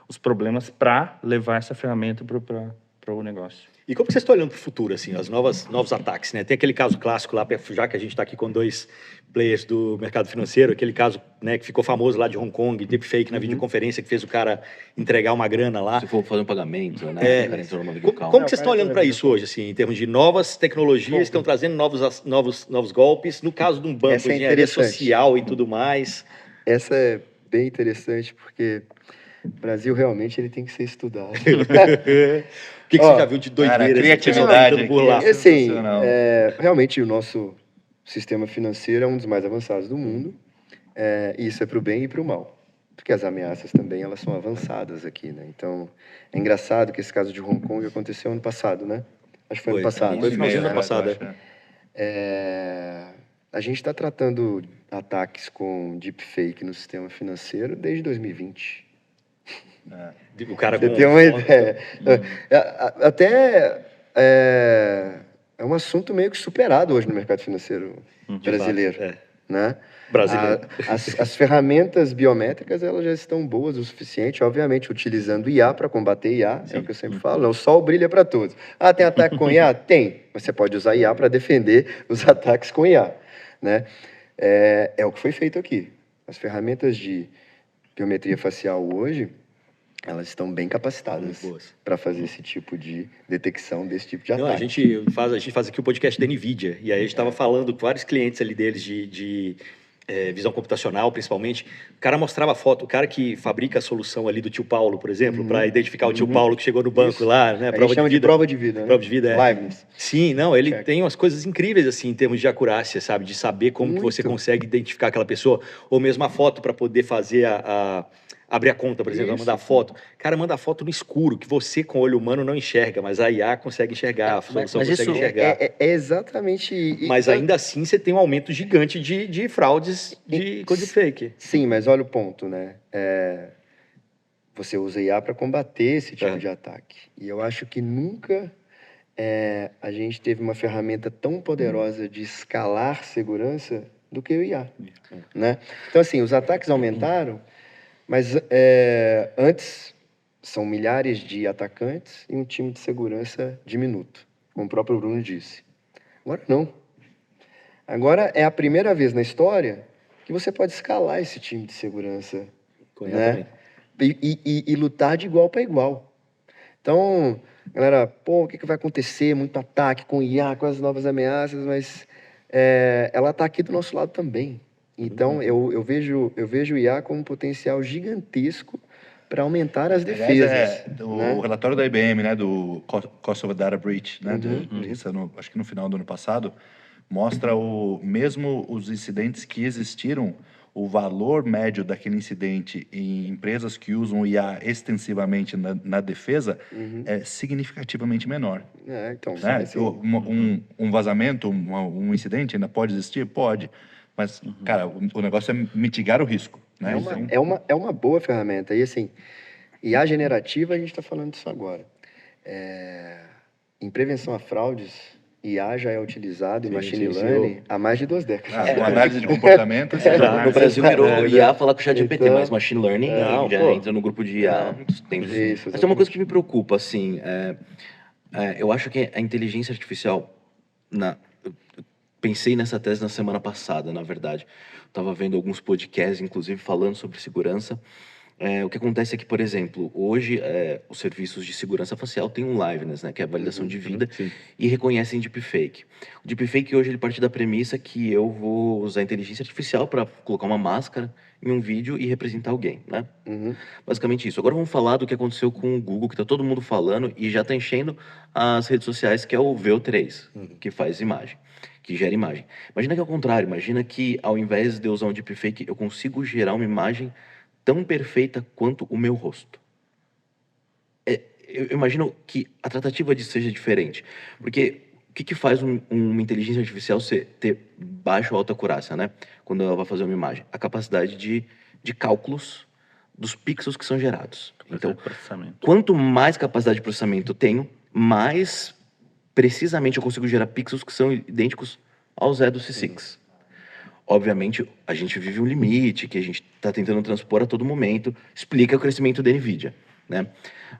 os problemas para levar essa ferramenta para o negócio. E como que vocês estão olhando para o futuro, assim, novos ataques, né? Tem aquele caso clássico lá, já que a gente está aqui com 2 players do mercado financeiro, aquele caso, né, que ficou famoso lá de Hong Kong, deepfake na videoconferência, que fez o cara entregar uma grana lá. Se for fazer um pagamento, né? O cara entrou numa videocall. Como que vocês estão olhando para isso hoje, assim, em termos de novas tecnologias que estão trazendo novos golpes? No caso de um banco, Essa é engenharia interessante. social e tudo mais. Essa é bem interessante, porque o Brasil realmente ele tem que ser estudado. O que você já viu de doideira? Cara, assim, criatividade tentando burlar? aqui. Assim, Sensacional. realmente o nosso sistema financeiro é um dos mais avançados do mundo. E isso é para o bem e para o mal. Porque as ameaças também elas são avançadas aqui, né? Então, é engraçado que esse caso de Hong Kong aconteceu ano passado, né? Acho que foi ano passado. Foi finalzinho do ano passado. A gente está tratando ataques com deepfake no sistema financeiro desde 2020. O cara Você com... tem uma ideia. Até é um assunto meio que superado hoje no mercado financeiro brasileiro, fato, né? Brasileiro. As ferramentas biométricas elas já estão boas o suficiente, obviamente utilizando IA para combater IA, é o que eu sempre falo, o sol brilha para todos. Tem ataque com IA? Tem. Você pode usar IA para defender os ataques com IA, né? É o que foi feito aqui. As ferramentas de biometria facial hoje elas estão bem capacitadas para fazer esse tipo de detecção desse tipo de ataque. Não, a gente faz aqui o podcast da NVIDIA, e aí a gente estava falando com vários clientes ali deles de visão computacional, principalmente. O cara mostrava foto, o cara que fabrica a solução ali do tio Paulo, por exemplo, para identificar o tio Paulo que chegou no banco lá, né? A gente chama de prova de vida, né? Prova de vida, Liveness. Sim, não, ele tem umas coisas incríveis, assim, em termos de acurácia, sabe? De saber como que você consegue identificar aquela pessoa, ou mesmo a foto para poder fazer abrir a conta, por exemplo, mandar foto. Cara, manda foto no escuro, que você com o olho humano não enxerga, mas a IA consegue enxergar, a solução consegue enxergar. É exatamente... Mas ainda assim você tem um aumento gigante de fraudes com deepfake. Sim, mas olha o ponto, né? Você usa IA para combater esse tipo de ataque. E eu acho que nunca a gente teve uma ferramenta tão poderosa de escalar segurança do que o IA, né? Então, assim, os ataques aumentaram, mas antes são milhares de atacantes e um time de segurança diminuto, como o próprio Bruno disse. Agora não. Agora é a primeira vez na história que você pode escalar esse time de segurança, né? E lutar de igual para igual. Então, galera, o que vai acontecer? Muito ataque com IA, com as novas ameaças, mas ela está aqui do nosso lado também. Então, eu vejo o IA como um potencial gigantesco para aumentar as defesas. O relatório da IBM, né, do Cost of a Data Breach, né, acho que no final do ano passado, mostra mesmo os incidentes que existiram, o valor médio daquele incidente em empresas que usam IA extensivamente na defesa é significativamente menor. Então, né? Um vazamento, um incidente ainda pode existir? Pode. Mas, cara, o negócio é mitigar o risco, né? Então, É uma boa ferramenta. E assim, IA generativa, a gente está falando disso agora. Em prevenção a fraudes, IA já é utilizado em machine learning há mais de 2 décadas. com análise de comportamento, isso já No Brasil virou É, IA falar com o chat GPT, então, mas machine learning não, já pô. entra no grupo de IA há muito tempo. Isso, Mas tem uma coisa que me preocupa, assim, eu acho que a inteligência artificial, eu pensei nessa tese na semana passada, na verdade. Estava vendo alguns podcasts, inclusive, falando sobre segurança. O que acontece é que, por exemplo, hoje os serviços de segurança facial têm um liveness, né, que é a validação de vida, e reconhecem deepfake. O deepfake hoje ele parte da premissa que eu vou usar a inteligência artificial para colocar uma máscara em um vídeo e representar alguém, né? Basicamente isso. Agora vamos falar do que aconteceu com o Google, que está todo mundo falando e já está enchendo as redes sociais, que é o VO3, que faz imagem, que gera imagem. Imagina que é o contrário, imagina que ao invés de eu usar um deepfake, eu consigo gerar uma imagem tão perfeita quanto o meu rosto. Eu imagino que a tratativa disso seja diferente, porque o que faz uma inteligência artificial ter baixa ou alta acurácia, né? Quando ela vai fazer uma imagem? A capacidade de cálculos dos pixels que são gerados. Então, Processamento. quanto mais capacidade de processamento eu tenho, mais precisamente eu consigo gerar pixels que são idênticos ao Zé do C6. Obviamente, a gente vive um limite que a gente está tentando transpor a todo momento, explica o crescimento da NVIDIA, né?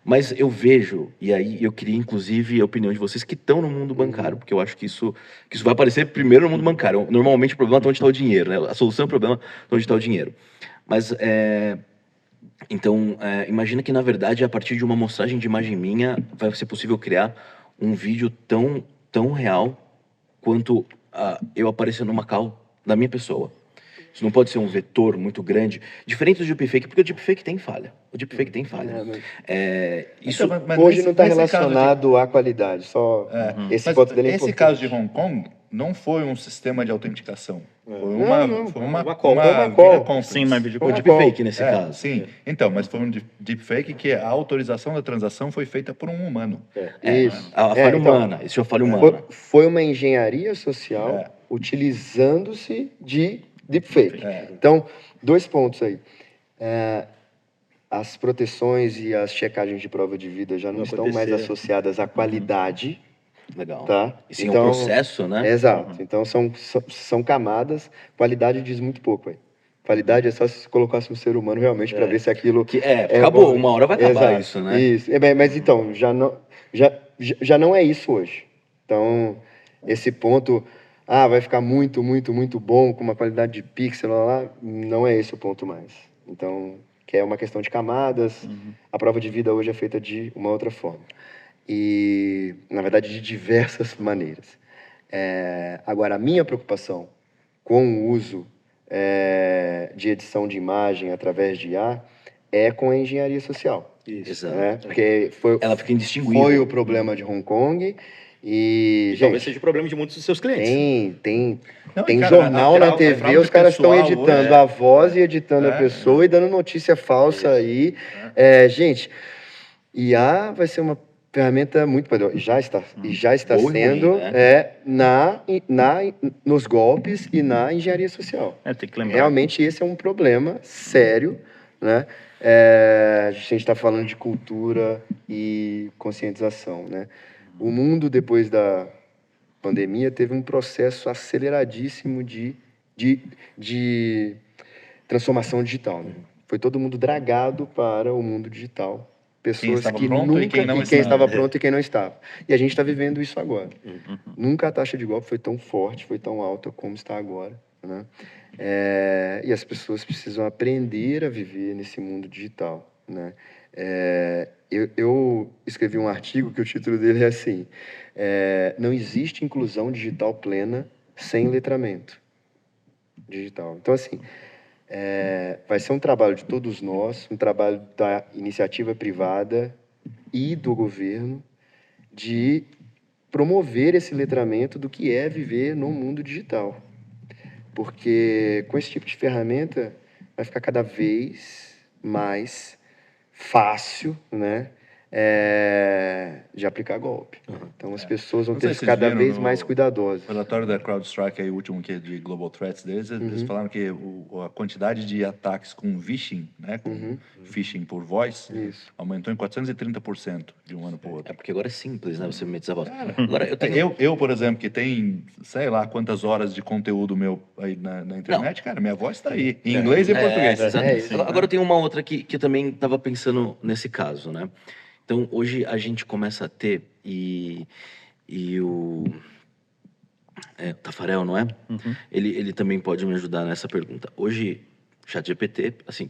Mas eu vejo, e aí eu queria inclusive a opinião de vocês que estão no mundo bancário, porque eu acho que isso vai aparecer primeiro no mundo bancário. Normalmente o problema é onde está o dinheiro, né? A solução é o problema é onde está o dinheiro. Mas, então, imagina que na verdade, a partir de uma amostragem de imagem minha, vai ser possível criar um vídeo tão real quanto eu aparecendo numa call da minha pessoa. Isso não pode ser um vetor muito grande, diferente do deepfake, porque o deepfake tem falha. O deepfake tem falha. Isso Então, mas Hoje não está nesse caso de- relacionado à qualidade, só esse Mas ponto dele é esse importante. caso de Hong Kong não foi um sistema de autenticação. Foi uma Uma call. Foi uma video call. conference. Sim, uma o videoconferência. deepfake nesse caso. Sim, então, mas foi um deepfake que a autorização da transação foi feita por um humano. Isso. A falha Então, humana, isso é a falha humana. foi uma engenharia social utilizando-se de deepfake. Então, 2 pontos aí. As proteções e as checagens de prova de vida já não estão mais aconteceram. associadas à qualidade, Legal. tá? E sim, é um processo, né? Exato. Então, são camadas. Qualidade diz muito pouco, aí. Qualidade é só se colocasse um ser humano realmente para ver se aquilo acabou, bom. uma hora vai acabar Exato, isso, né? Isso. Mas então, já não é isso hoje. Então, esse ponto, vai ficar muito, muito, muito bom com uma qualidade de pixel, lá, não é esse o ponto mais. Então, que é uma questão de camadas, a prova de vida hoje é feita de uma outra forma. E, na verdade, de diversas maneiras. Agora, a minha preocupação com o uso de edição de imagem através de IA é com a engenharia social. Exato. Né? Porque Ela fica indistinguível. foi o problema de Hong Kong e, Talvez gente, seja o problema de muitos dos seus clientes. tem Não, tem e, cara, jornal na a TV, fraude os caras estão pessoal editando hoje a voz e editando a É. pessoa e dando notícia falsa aí. Gente, IA vai ser uma ferramenta muito poderosa. Já está Boa e sendo ruim, né? nos golpes e na engenharia social. Tem que lembrar. Realmente esse é um problema sério, né? A gente está falando de cultura e conscientização, né? O mundo, depois da pandemia, teve um processo aceleradíssimo de transformação digital, né? Foi todo mundo dragado para o mundo digital. Pessoas estava que pronto e quem não quem estava. estava pronto e quem não estava. E a gente está vivendo isso agora. Nunca a taxa de golpe foi tão forte, foi tão alta como está agora, né? E as pessoas precisam aprender a viver nesse mundo digital, né? Eu escrevi um artigo que o título dele é assim: não existe inclusão digital plena sem letramento digital. Então, assim, vai ser um trabalho de todos nós, um trabalho da iniciativa privada e do governo de promover esse letramento do que é viver no mundo digital. Porque com esse tipo de ferramenta vai ficar cada vez mais fácil, né, de aplicar golpe. Então as pessoas vão Não ter sei que se ficar vocês cada viram vez no- mais cuidadosas. O relatório da CrowdStrike, aí, o último que é de Global Threats deles, eles falaram que a quantidade de ataques com phishing, né, com phishing por voz, Isso. aumentou em 430% de um ano para o outro. É porque agora é simples, né? Você meter essa voz. Agora, eu tenho... Eu, por exemplo, que tem, sei lá, quantas horas de conteúdo meu aí na internet, cara, minha voz está aí, em inglês e em português. Exato. É isso. Agora eu tenho uma outra que eu também estava pensando nesse caso, né? Então, hoje a gente começa a ter, e o Tafarel, não é? Ele também pode me ajudar nessa pergunta. Hoje, ChatGPT, assim,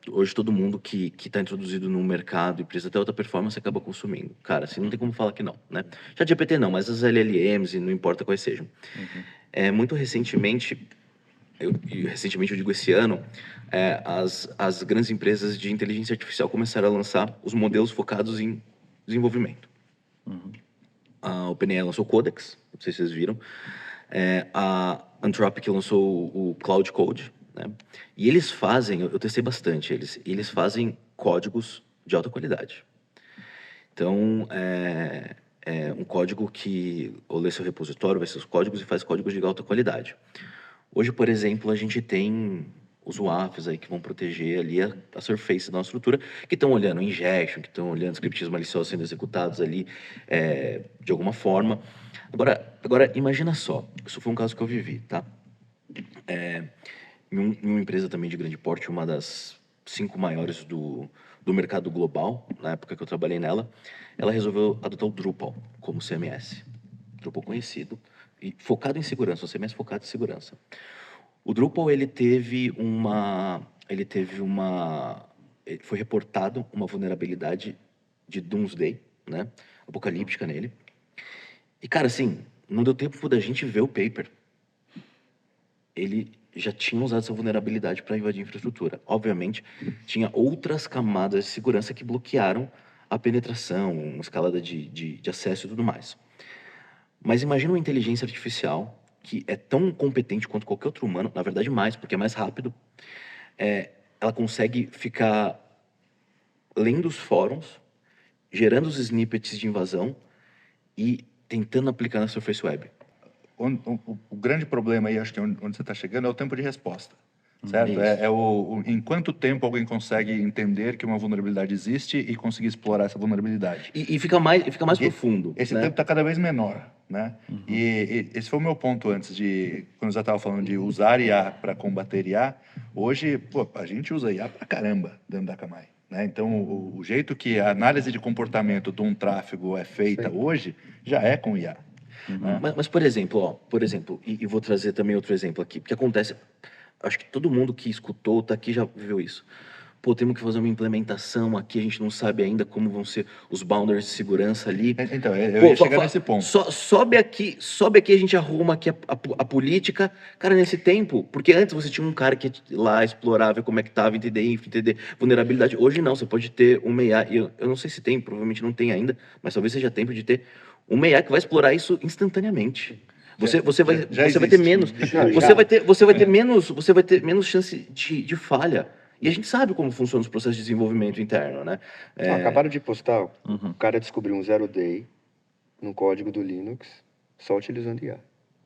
hoje todo mundo que está introduzido no mercado e precisa ter alta performance acaba consumindo. Cara, assim, não tem como falar que não, né? ChatGPT não, mas as LLMs, e não importa quais sejam. Muito recentemente, recentemente eu digo esse ano, as grandes empresas de inteligência artificial começaram a lançar os modelos focados em desenvolvimento. A OpenAI lançou o Codex, não sei se vocês viram. A Anthropic lançou o Cloud Code, né? E eles fazem, eu testei bastante eles fazem códigos de alta qualidade. Então, um código que ou lê seu repositório, vai ser os códigos e faz códigos de alta qualidade. Hoje, por exemplo, a gente tem os WAFs aí que vão proteger ali a surface da nossa estrutura, que estão olhando injection, que estão olhando scripts maliciosos sendo executados ali de alguma forma. Agora, imagina só, isso foi um caso que eu vivi, tá? Em uma empresa também de grande porte, uma das 5 maiores do mercado global, na época que eu trabalhei nela, ela resolveu adotar o Drupal como CMS. Drupal conhecido e focado em segurança, um CMS focado em segurança. O Drupal, ele foi reportado uma vulnerabilidade de Doomsday, né? Apocalíptica nele. E, cara, assim, não deu tempo da gente ver o paper. Ele já tinha usado essa vulnerabilidade para invadir a infraestrutura. Obviamente, tinha outras camadas de segurança que bloquearam a penetração, escalada de acesso e tudo mais. Mas imagina uma inteligência artificial que é tão competente quanto qualquer outro humano, na verdade mais, porque é mais rápido. Ela consegue ficar lendo os fóruns, gerando os snippets de invasão e tentando aplicar na Surface Web. O grande problema aí, acho que onde você está chegando, é o tempo de resposta. Certo? Em quanto tempo alguém consegue entender que uma vulnerabilidade existe e conseguir explorar essa vulnerabilidade? E fica mais profundo. Esse né? tempo está cada vez menor, né? E esse foi o meu ponto antes quando eu já estava falando de usar IA para combater IA. Hoje, a gente usa IA para caramba dentro da Akamai, né? Então, o jeito que a análise de comportamento de um tráfego é feita hoje já é com IA. Né? Mas, por exemplo, e vou trazer também outro exemplo aqui, porque acontece, acho que todo mundo que escutou, tá aqui, já viveu isso. Pô, temos que fazer uma implementação aqui, a gente não sabe ainda como vão ser os boundaries de segurança ali. Então, eu ia chegar nesse ponto. Sobe aqui, a gente arruma aqui a política. Cara, nesse tempo, porque antes você tinha um cara que ia lá explorava como é que tava, entender vulnerabilidade. Hoje não, você pode ter uma IA, e eu não sei se tem, provavelmente não tem ainda, mas talvez seja tempo de ter uma IA que vai explorar isso instantaneamente. Você vai ter menos, você vai ter menos chance de falha. E a gente sabe como funcionam os processos de desenvolvimento interno, né? Acabaram de postar, o cara descobriu um zero day no código do Linux só utilizando IA.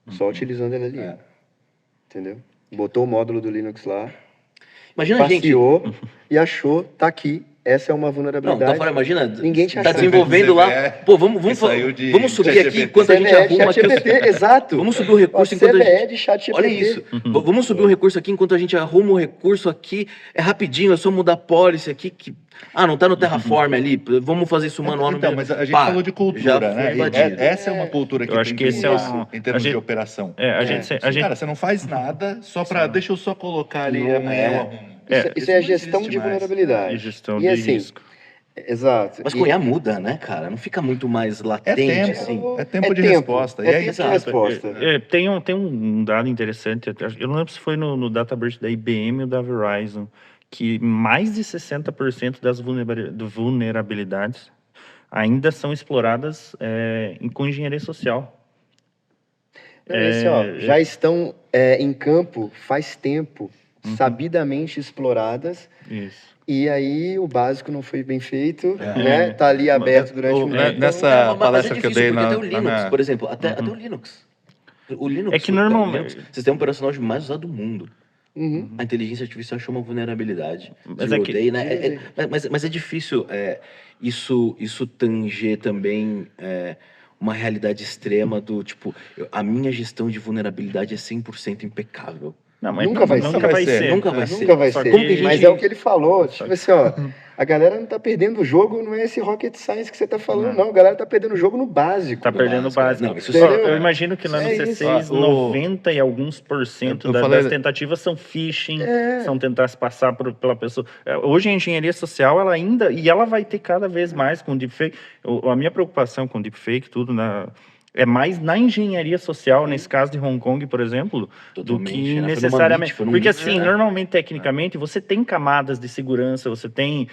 Só utilizando LLM. Entendeu? Botou o módulo do Linux lá, Imagina a gente... passeou e achou, tá aqui. Essa é uma vulnerabilidade. Não, tá fora, imagina, Ninguém te tá achou. desenvolvendo lá. Pô, vamos subir aqui enquanto a gente arruma aqui. Exato. Vamos subir o recurso enquanto a gente... de ChatGPT. Olha isso. Vamos subir o recurso aqui enquanto a gente arruma o recurso aqui. É rapidinho, é só mudar a policy aqui. Não tá no Terraform ali. Vamos fazer isso manual. Então, mas a gente falou de cultura, né? Essa é uma cultura que eu acho que esse é em termos de operação. Cara, você não faz nada só para... Deixa eu só colocar ali, amanhã eu arrumo. Isso é a gestão de vulnerabilidade. E gestão e de assim, risco. Exato. Mas com IA muda, né, cara? Não fica muito mais latente, assim. É tempo de resposta. É tempo de resposta. Tem um dado interessante, eu não lembro se foi no Data Breach da IBM ou da Verizon, que mais de 60% das vulnerabilidades ainda são exploradas com engenharia social. Já estão em campo faz tempo. sabidamente exploradas. Isso. E aí o básico não foi bem feito, né? Tá ali aberto durante um tempo. Nessa Mas palestra é que eu difícil, dei porque na, até o Linux, minha... por exemplo, até o Linux. O Linux, É que cara, o normalmente- Linux, sistema operacional mais usado do mundo. Uhum. A inteligência artificial achou uma vulnerabilidade. Mas Zero é que- day, né? Zero day. Mas é difícil isso tanger também uma realidade extrema do tipo, a minha gestão de vulnerabilidade é 100% impecável. Não, mas Nunca vai nunca ser. vai ser. Nunca vai ser. Nunca vai Só ser. que- Como que a Mas gente- é o que ele falou. Tipo assim, ó, a galera não tá perdendo o jogo, não é esse rocket science que você tá falando, não. A galera tá perdendo o jogo no básico. Tá perdendo o básico, básico. não, isso Ó, sim. eu imagino que lá no É C6, isso. 90 e alguns por cento Eu das falei- tentativas são phishing, são tentar se passar pela pessoa. Hoje a engenharia social, ela ainda, e ela vai ter cada vez mais com deepfake. A minha preocupação com deepfake, tudo, é mais na engenharia social, nesse caso de Hong Kong, por exemplo, do Totalmente, que né? Foi numa necessariamente. MIT, foi num Porque MIT, assim, né? normalmente, tecnicamente, você tem camadas de segurança, você tem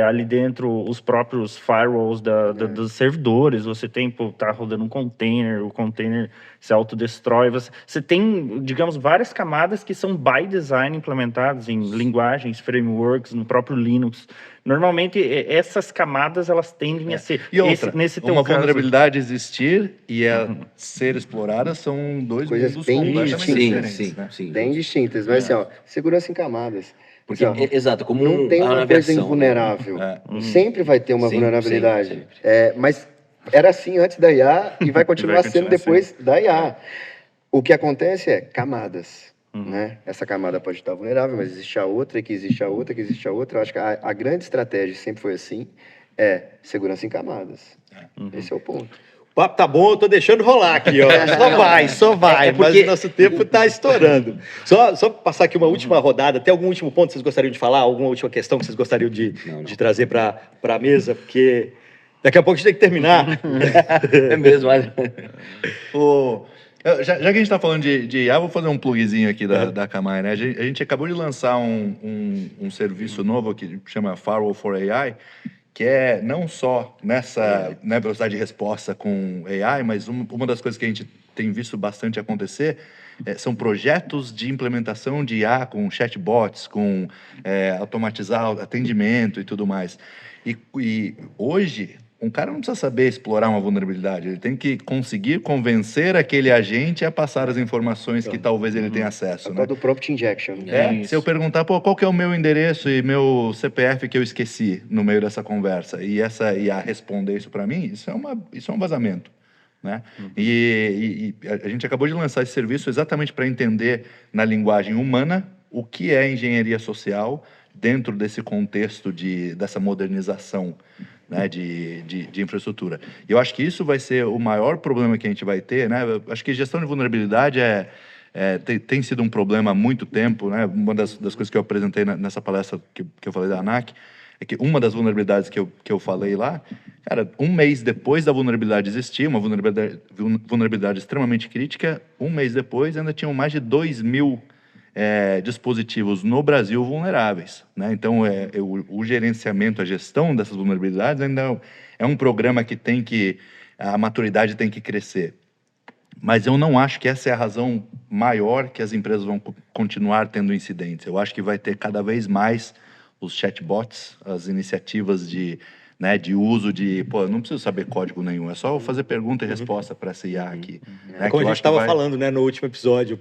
ali dentro os próprios firewalls dos servidores, você tem, tá rodando um container, o container se autodestrói, você tem, digamos, várias camadas que são by design implementadas em linguagens, frameworks, no próprio Linux. Normalmente, essas camadas, elas tendem a ser... E outra, nesse teu uma caso, vulnerabilidade existir e ser explorada são dois Coisas mundos bem completamente distintas. diferentes. Sim, né? sim. Bem distintas. Mas assim, ó, segurança em camadas. Porque, Assim, ó, exato, como não tem a uma coisa navegação, né? invulnerável. Sempre vai ter uma Sempre, vulnerabilidade. sempre. Mas era assim antes da IA e vai continuar sendo continuar depois da IA. O que acontece é camadas. Né? Essa camada pode estar vulnerável, mas existe a outra, que existe a outra, que existe a outra. Eu acho que a grande estratégia sempre foi assim, segurança em camadas. Esse é o ponto. O papo tá bom, eu tô deixando rolar aqui, ó. Só vai, porque- mas o nosso tempo tá estourando. Só passar aqui uma última rodada, tem algum último ponto que vocês gostariam de falar? Alguma última questão que vocês gostariam de trazer para a mesa? Porque daqui a pouco a gente tem que terminar. É mesmo, olha. Já que a gente está falando de IA, vou fazer um plugzinho aqui da Akamai, né? A gente acabou de lançar um serviço novo que chama Firewall for AI, que é não só nessa velocidade de resposta com AI, mas uma das coisas que a gente tem visto bastante acontecer são projetos de implementação de IA com chatbots, com automatizar o atendimento e tudo mais. E hoje, um cara não precisa saber explorar uma vulnerabilidade, ele tem que conseguir convencer aquele agente a passar as informações que talvez ele tenha acesso, É o né? tal do prompt injection. Se eu perguntar, qual que é o meu endereço e meu CPF que eu esqueci no meio dessa conversa, e essa IA responder isso para mim, isso é um vazamento, né? E a gente acabou de lançar esse serviço exatamente para entender na linguagem humana o que é engenharia social dentro desse contexto dessa modernização, né, de infraestrutura. E eu acho que isso vai ser o maior problema que a gente vai ter, né? Eu acho que gestão de vulnerabilidade tem sido um problema há muito tempo, né? Uma das coisas que eu apresentei nessa palestra que eu falei da ANAC é que uma das vulnerabilidades que eu falei lá, cara, um mês depois da vulnerabilidade existir, uma vulnerabilidade extremamente crítica, um mês depois ainda tinham mais de 2.000 dispositivos no Brasil vulneráveis, né? Então, o gerenciamento, a gestão dessas vulnerabilidades ainda é um programa que a maturidade tem que crescer. Mas eu não acho que essa é a razão maior que as empresas vão continuar tendo incidentes. Eu acho que vai ter cada vez mais os chatbots, as iniciativas de uso não preciso saber código nenhum, é só eu fazer pergunta e resposta para essa IA aqui. Né, Como a gente estava falando, né, no último episódio,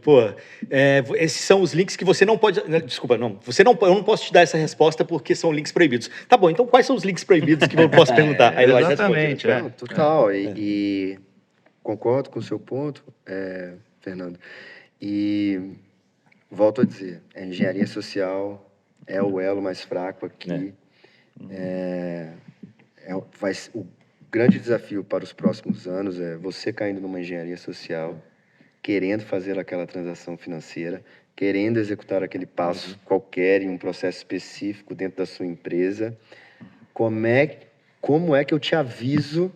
esses são os links que você não pode... Desculpa, não. Eu não posso te dar essa resposta porque são links proibidos. Tá bom, então quais são os links proibidos que eu posso perguntar? Aí Eloy exatamente, responde. Não, total. E concordo com o seu ponto, Fernando. E volto a dizer, a engenharia social é o elo mais fraco aqui. O grande desafio para os próximos anos é você caindo numa engenharia social, querendo fazer aquela transação financeira, querendo executar aquele passo qualquer em um processo específico dentro da sua empresa. Como é que eu te aviso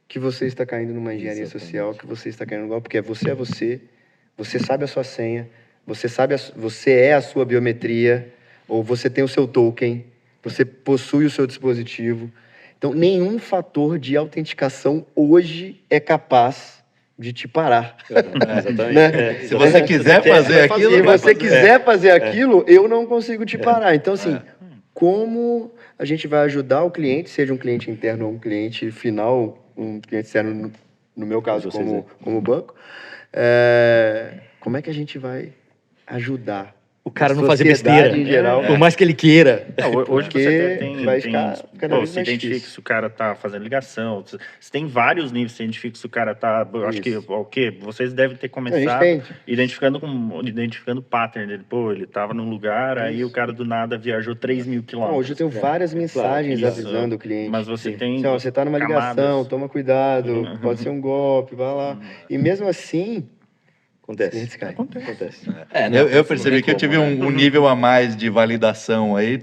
que você está caindo numa engenharia social, que você está caindo no golpe? Porque você sabe a sua senha, você é a sua biometria, ou você tem o seu token, você possui o seu dispositivo. Então, nenhum fator de autenticação hoje é capaz de te parar. Exatamente. Né? Se você quiser fazer aquilo, Se vai você fazer. quiser fazer aquilo, eu não consigo te parar. Então, assim, como a gente vai ajudar o cliente, seja um cliente interno ou um cliente final, um cliente externo, no meu caso, como banco, como é que a gente vai ajudar O cara a não fazer sociedade besteira. em geral? Por mais que ele queira. Hoje Porque você até tem, vai tem ficar cada vez você mais identifica difícil. se o cara tá fazendo ligação, você tem vários níveis, você identifica se o cara tá, eu acho que, Isso. o quê? Vocês devem ter A gente começado tem. identificando o pattern dele, pô, ele tava num lugar, aí o cara do nada viajou 3.000 Não, quilômetros. hoje eu tenho várias mensagens Isso. avisando o cliente. Mas você Sim. tem Assim, ó, você está numa camadas. ligação, toma cuidado, pode ser um golpe, vai lá. E mesmo assim, Acontece. clientes caem. Acontece. Não, Eu não percebi tem que eu como, tive né? um nível a mais de validação aí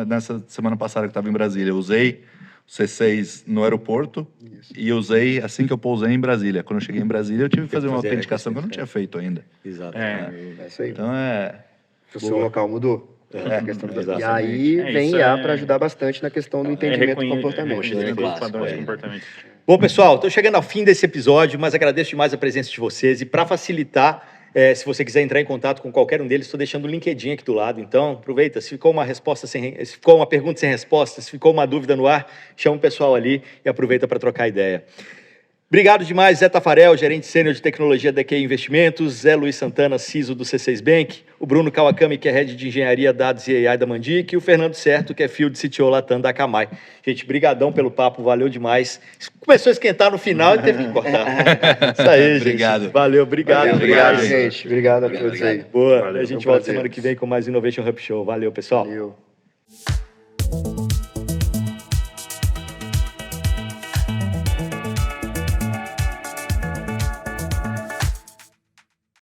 nessa semana passada que estava em Brasília. Eu usei o C6 no aeroporto e usei assim que eu pousei em Brasília. Quando eu cheguei em Brasília, eu tive que fazer uma fazer a autenticação que eu não tinha feito ainda. Exato. É isso aí. Então O seu local mudou. É, A questão do... E exatamente. aí vem isso IA é- para ajudar bastante na questão do entendimento do comportamento. reconhecimento dos Clássico, padrões de né? comportamento. Bom, pessoal, estou chegando ao fim desse episódio, mas agradeço demais a presença de vocês. E para facilitar, se você quiser entrar em contato com qualquer um deles, estou deixando o LinkedIn aqui do lado. Então, aproveita. Se ficou uma se ficou uma pergunta sem resposta, se ficou uma dúvida no ar, chama o pessoal ali e aproveita para trocar ideia. Obrigado demais, Zé Tafarel, gerente sênior de tecnologia da QI Investimentos, Zé Luiz Santana, CISO do C6 Bank, o Bruno Kawakami, que é head de engenharia, dados e AI da Mandic, e o Fernando Certo, que é field CTO Latam da Akamai. Gente, brigadão pelo papo, valeu demais. Começou a esquentar no final e teve que cortar. Isso aí, gente. Obrigado. Valeu, obrigado. Obrigado, demais. gente. Obrigado a todos aí. Boa, Valeu, a gente foi um volta prazer. semana que vem com mais Innovation Hub Show. Valeu, pessoal. Valeu.